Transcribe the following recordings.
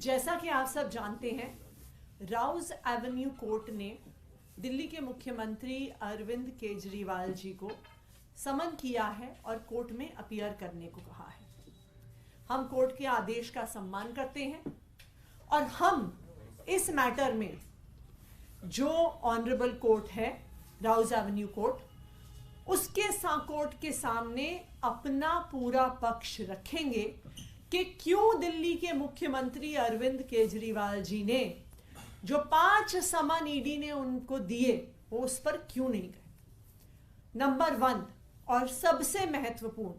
जैसा कि आप सब जानते हैं, राउज एवेन्यू कोर्ट ने दिल्ली के मुख्यमंत्री अरविंद केजरीवाल जी को समन किया है और कोर्ट में अपीयर करने को कहा है। हम कोर्ट के आदेश का सम्मान करते हैं और हम इस मैटर में जो ऑनरेबल कोर्ट है, राउज एवेन्यू कोर्ट, उसके कोर्ट के सामने अपना पूरा पक्ष रखेंगे कि क्यों दिल्ली के मुख्यमंत्री अरविंद केजरीवाल जी ने जो 5 समन ईडी ने उनको दिए वो उस पर क्यों नहीं गए। नंबर 1 और सबसे महत्वपूर्ण,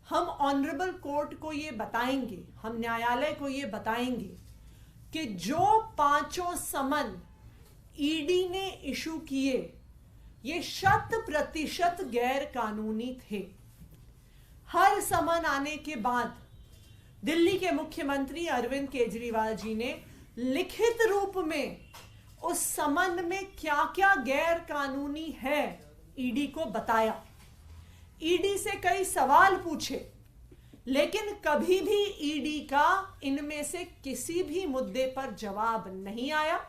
हम ऑनरेबल कोर्ट को ये बताएंगे, हम न्यायालय को ये बताएंगे कि जो 5 समन ईडी ने इशू किए ये 100% गैर कानूनी थे। हर समन आने के बाद दिल्ली के मुख्यमंत्री अरविंद केजरीवाल जी ने लिखित रूप में उस समन में क्या क्या गैर कानूनी है ईडी को बताया। ईडी से कई सवाल पूछे, लेकिन कभी भी ईडी का इनमें से किसी भी मुद्दे पर जवाब नहीं आया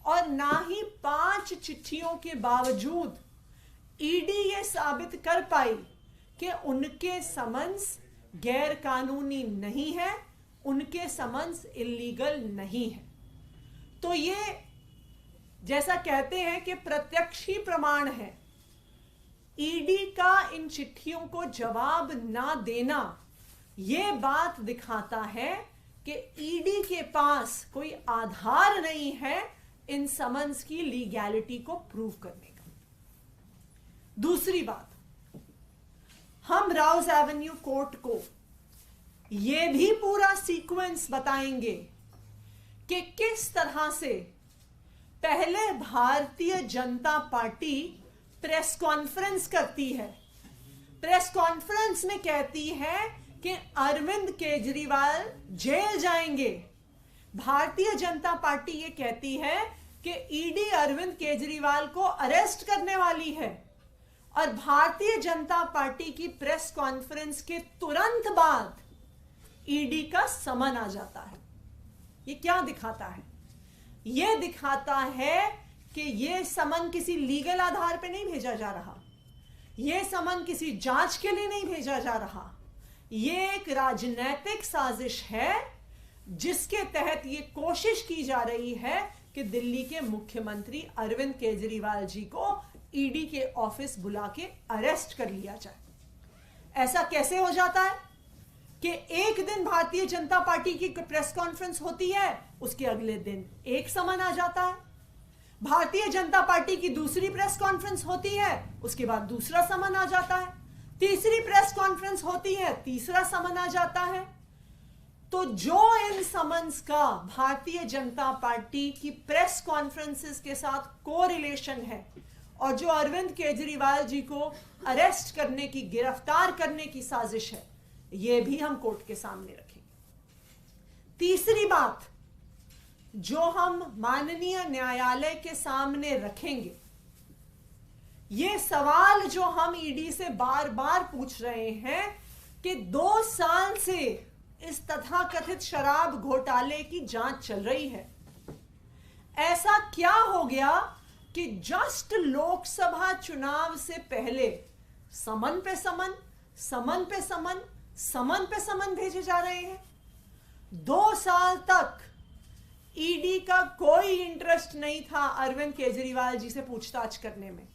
और ना ही 5 चिट्ठियों के बावजूद ईडी ये साबित कर पाई कि उनके समन्स गैर कानूनी नहीं है, उनके समन्स इल्लीगल नहीं है। तो ये जैसा कहते हैं कि प्रत्यक्ष ही प्रमाण है। ईडी का इन चिट्ठियों को जवाब ना देना ये बात दिखाता है कि ईडी के पास कोई आधार नहीं है इन समन्स की लीगैलिटी को प्रूव करने का। दूसरी बात, हम राउज एवेन्यू कोर्ट को यह भी पूरा सीक्वेंस बताएंगे कि किस तरह से पहले Bharatiya Janata party press conference करती है। प्रेस कॉन्फ्रेंस में कहती है कि अरविंद केजरीवाल जेल जाएंगे। भारतीय जनता पार्टी ये कहती है कि ईडी अरविंद केजरीवाल को अरेस्ट करने वाली है और भारतीय जनता पार्टी की प्रेस कॉन्फ्रेंस के तुरंत बाद ईडी का समन आ जाता है। ये क्या दिखाता है? ये दिखाता है कि ये समन किसी लीगल आधार पे नहीं भेजा जा रहा, ये समन किसी जांच के लिए नहीं भेजा जा रहा, ये एक राजनीतिक साजिश है जिसके तहत ये कोशिश की जा रही है कि दिल्ली के मुख्यमंत्री अरविंद केजरीवाल जी को ईडी के ऑफिस बुला के अरेस्ट कर लिया जाए। ऐसा कैसे हो जाता है कि एक दिन भारतीय जनता पार्टी की प्रेस कॉन्फ्रेंस होती है, उसके अगले दिन एक समन आ जाता है। भारतीय जनता पार्टी की दूसरी प्रेस कॉन्फ्रेंस होती है, उसके बाद दूसरा समन आ जाता है। तीसरी प्रेस कॉन्फ्रेंस होती है, तीसरा समन आ जाता है। तो जो इन समन्स का भारतीय जनता पार्टी की प्रेस कॉन्फ्रेंसेस के साथ कोरिलेशन है और जो अरविंद केजरीवाल जी को अरेस्ट करने की, गिरफ्तार करने की साजिश है, यह भी हम कोर्ट के सामने रखेंगे। तीसरी बात जो हम माननीय न्यायालय के सामने रखेंगे, ये सवाल जो हम ईडी से बार बार पूछ रहे हैं कि 2 साल से इस तथाकथित शराब घोटाले की जांच चल रही है, ऐसा क्या हो गया कि जस्ट लोकसभा चुनाव से पहले समन पे समन, समन पे समन, समन पे समन भेजे जा रहे हैं। 2 साल तक ईडी का कोई इंटरेस्ट नहीं था अरविंद केजरीवाल जी से पूछताछ करने में,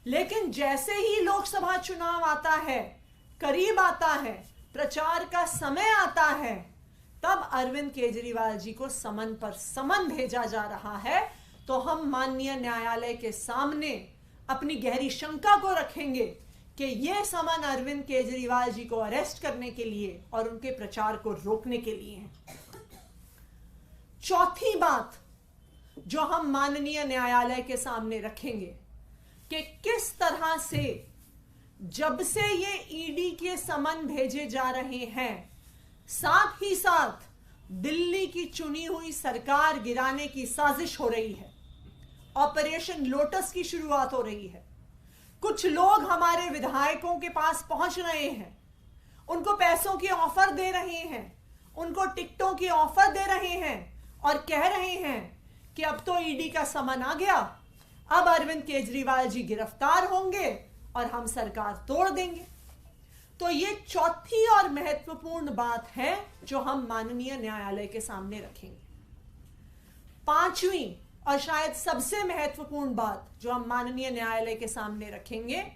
लेकिन जैसे ही लोकसभा चुनाव आता है, करीब आता है, प्रचार का समय आता है, तब अरविंद केजरीवाल जी को समन पर समन भेजा जा रहा है। तो हम माननीय न्यायालय के सामने अपनी गहरी शंका को रखेंगे कि यह समन अरविंद केजरीवाल जी को अरेस्ट करने के लिए और उनके प्रचार को रोकने के लिए है। चौथी बात जो हम माननीय न्यायालय के सामने रखेंगे कि किस तरह से जब से ये ईडी के समन भेजे जा रहे हैं, साथ ही साथ दिल्ली की चुनी हुई सरकार गिराने की साजिश हो रही है। ऑपरेशन लोटस की शुरुआत हो रही है। कुछ लोग हमारे विधायकों के पास पहुंच रहे हैं, उनको पैसों की ऑफर दे रहे हैं उनको टिकटों की ऑफर दे रहे हैं और कह रहे हैं कि अब तो ईडी का समन आ गया, अब अरविंद केजरीवाल जी गिरफ्तार होंगे और हम सरकार तोड़ देंगे। तो ये चौथी और महत्वपूर्ण बात है जो हम माननीय न्यायालय के सामने रखेंगे। पांचवी और शायद सबसे महत्वपूर्ण बात जो हम माननीय न्यायालय के सामने रखेंगे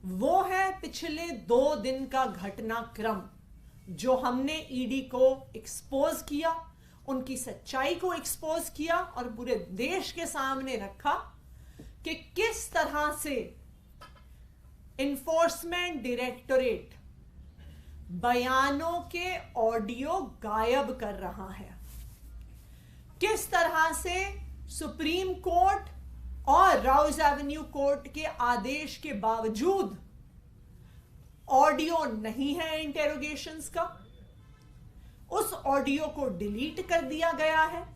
वो है पिछले 2 दिन का घटनाक्रम जो हमने ईडी को एक्सपोज किया, उनकी सच्चाई को एक्सपोज किया और पूरे देश के सामने रखा कि किस तरह से इन्फोर्समेंट डायरेक्टोरेट बयानों के ऑडियो गायब कर रहा है, किस तरह से सुप्रीम कोर्ट और राउज एवेन्यू कोर्ट के आदेश के बावजूद ऑडियो नहीं है इंटेरोगेशंस का, उस ऑडियो को डिलीट कर दिया गया है,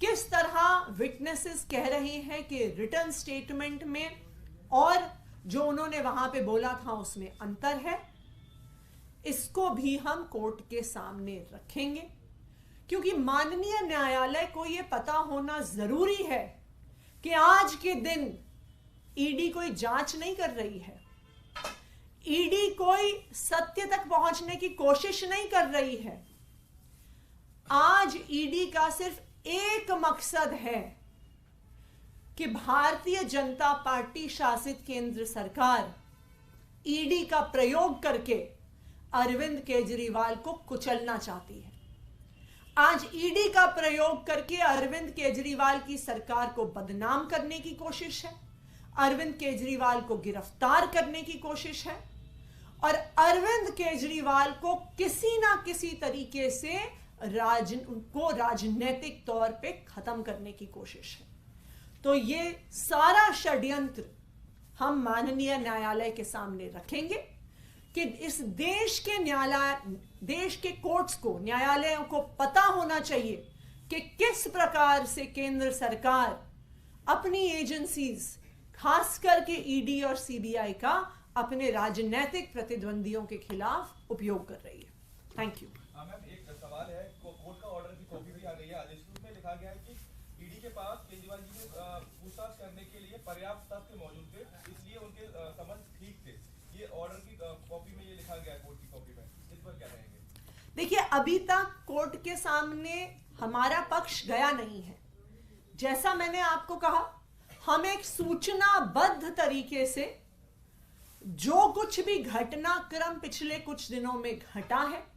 किस तरह विटनेसेस कह रहे हैं कि रिटन स्टेटमेंट में और जो उन्होंने वहां पे बोला था उसमें अंतर है। इसको भी हम कोर्ट के सामने रखेंगे क्योंकि माननीय न्यायालय को यह पता होना जरूरी है कि आज के दिन ईडी कोई जांच नहीं कर रही है, ईडी कोई सत्य तक पहुंचने की कोशिश नहीं कर रही है। आज ईडी का सिर्फ एक मकसद है कि भारतीय जनता पार्टी शासित केंद्र सरकार ईडी का प्रयोग करके अरविंद केजरीवाल को कुचलना चाहती है। आज ईडी का प्रयोग करके अरविंद केजरीवाल की सरकार को बदनाम करने की कोशिश है, अरविंद केजरीवाल को गिरफ्तार करने की कोशिश है और अरविंद केजरीवाल को किसी ना किसी तरीके से उनको राजनीतिक तौर पे खत्म करने की कोशिश है। तो ये सारा षड्यंत्र हम माननीय न्यायालय के सामने रखेंगे कि इस देश के देश के कोर्ट्स को, न्यायालयों को पता होना चाहिए कि किस प्रकार से केंद्र सरकार अपनी एजेंसीज खास करके ईडी और सीबीआई का अपने राजनीतिक प्रतिद्वंदियों के खिलाफ उपयोग कर रही है। Thank you. मैम एक सवाल है, कोर्ट का ऑर्डर की कॉपी भी आ गई है, आदेश में लिखा गया है कि ईडी के पास केजरीवाल जी से पूछताछ करने के लिए पर्याप्त तथ्य मौजूद थे, इसलिए उनके समन ठीक थे। ये ऑर्डर की कॉपी में ये लिखा गया है, कोर्ट की कॉपी में, इस पर क्या कहेंगे? देखिए, अभी तक कोर्ट के सामने हमारा पक्ष गया नहीं है। जैसा मैंने आपको कहा, हम एक सूचनाबद्ध तरीके से जो कुछ भी घटनाक्रम पिछले कुछ दिनों में घटा है,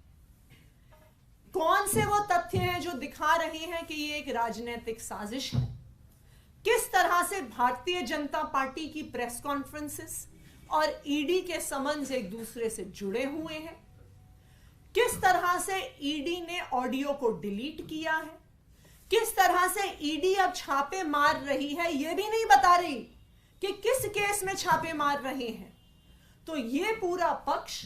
कौन से वो तथ्य हैं जो दिखा रहे हैं कि ये एक राजनीतिक साजिश है, किस तरह से भारतीय जनता पार्टी की प्रेस कॉन्फ्रेंसेस और ईडी के समन्स एक दूसरे से जुड़े हुए हैं, किस तरह से ईडी ने ऑडियो को डिलीट किया है, किस तरह से ईडी अब छापे मार रही है, यह भी नहीं बता रही कि किस केस में छापे मार रहे हैं। तो ये पूरा पक्ष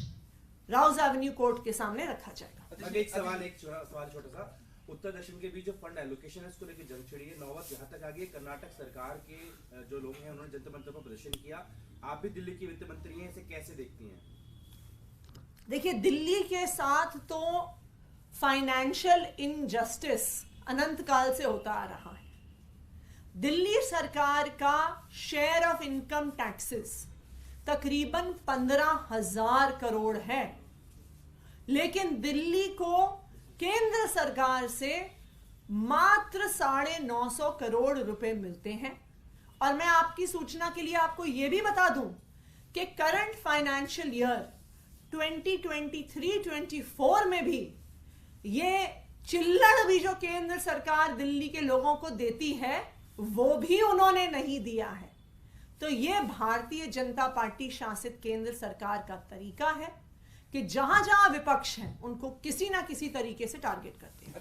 राउज एवेन्यू कोर्ट के सामने रखा जाएगा। एक सवाल छोटा सा, उत्तर दक्षिण के बीच जो फंड एलोकेशन है उसको लेकर जंग छिड़ी है, नौबत यहाँ तक आ गई। कर्नाटक सरकार के जो लोग हैं उन्होंने जंतर मंतर पर प्रदर्शन किया, आप भी दिल्ली की वित्त मंत्री हैं, इसे कैसे देखती हैं? देखिए, दिल्ली के साथ तो फाइनेंशियल इनजस्टिस अनंत काल से होता आ रहा है। दिल्ली सरकार का शेयर ऑफ इनकम टैक्सेस तकरीबन 15,000 करोड़ है, लेकिन दिल्ली को केंद्र सरकार से मात्र 950 करोड़ रुपए मिलते हैं। और मैं आपकी सूचना के लिए आपको यह भी बता दूं कि करंट फाइनेंशियल ईयर 2023-24 में भी ये चिल्लड़ भी जो केंद्र सरकार दिल्ली के लोगों को देती है वो भी उन्होंने नहीं दिया है। तो ये भारतीय जनता पार्टी शासित केंद्र सरकार का तरीका है कि जहां जहां विपक्ष है उनको किसी ना किसी तरीके से टारगेट करते हैं।